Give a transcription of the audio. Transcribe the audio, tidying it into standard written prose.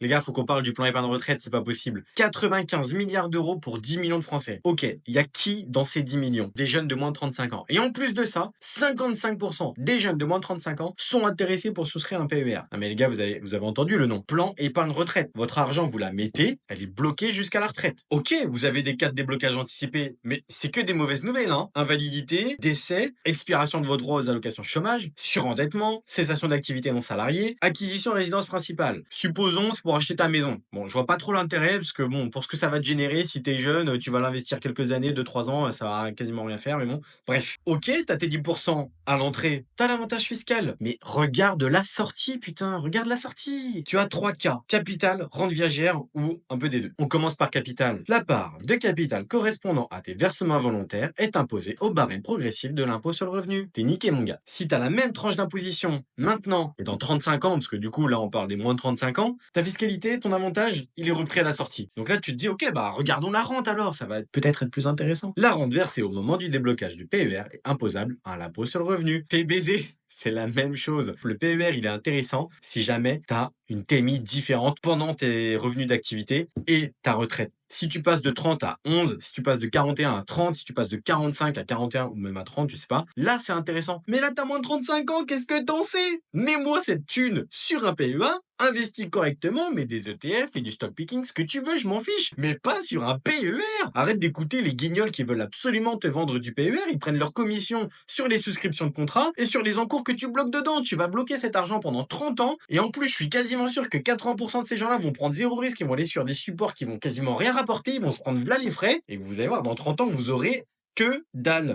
Les gars, faut qu'on parle du plan épargne retraite, c'est pas possible. 95 milliards d'euros pour 10 millions de Français. Ok, il y a qui dans ces 10 millions? Des jeunes de moins de 35 ans. Et en plus de ça, 55% des jeunes de moins de 35 ans sont intéressés pour souscrire un PER. Ah mais les gars, vous avez entendu le nom. Plan épargne retraite. Votre argent, vous la mettez, elle est bloquée jusqu'à la retraite. Ok, vous avez des cas de déblocage anticipé, mais c'est que des mauvaises nouvelles, hein. Invalidité, décès, expiration de vos droits aux allocations chômage, surendettement, cessation d'activité non salariée, acquisition de résidence principale. Supposons, c'est pour acheter ta maison. Bon, je vois pas trop l'intérêt, parce que bon, pour ce que ça va te générer, si t'es jeune, tu vas l'investir quelques années, 2, 3 ans, ça va quasiment rien faire, mais bon. Bref. Ok, t'as tes 10% à l'entrée, t'as l'avantage fiscal. Mais regarde la sortie, putain, regarde la sortie. Tu as 3 cas. Capital, rente viagère ou un peu des deux. On commence par capital. La part de capital correspondant à tes versements volontaires est imposée au barème progressif de l'impôt sur le revenu. T'es niqué, mon gars. Si t'as la même tranche d'imposition maintenant et dans 35 ans, parce que du coup, là, on parle des moins de 35 ans, ta fiscalité, ton avantage, il est repris à la sortie. Donc là, tu te dis, ok, bah, regardons la rente alors, ça va peut-être être plus intéressant. La rente versée au moment du déblocage du PER est imposable à l'impôt sur le revenu. T'es baisé. C'est la même chose. Le PER, il est intéressant si jamais tu as une TMI différente pendant tes revenus d'activité et ta retraite. Si tu passes de 30 à 11, si tu passes de 41 à 30, si tu passes de 45 à 41 ou même à 30, je sais pas, là c'est intéressant. Mais là t'as moins de 35 ans, qu'est-ce que t'en sais? Mets-moi cette thune sur un PEA, investis correctement, mets des ETF et du stock picking, ce que tu veux, je m'en fiche. Mais pas sur un PER. Arrête d'écouter les guignols qui veulent absolument te vendre du PER, ils prennent leur commission sur les souscriptions de contrats et sur les encours que tu bloques dedans. Tu vas bloquer cet argent pendant 30 ans et en plus je suis quasiment sûr que 80% de ces gens-là vont prendre zéro risque, ils vont aller sur des supports qui vont quasiment rien rapporter, ils vont se prendre là les frais et vous allez voir dans 30 ans vous aurez que dalle.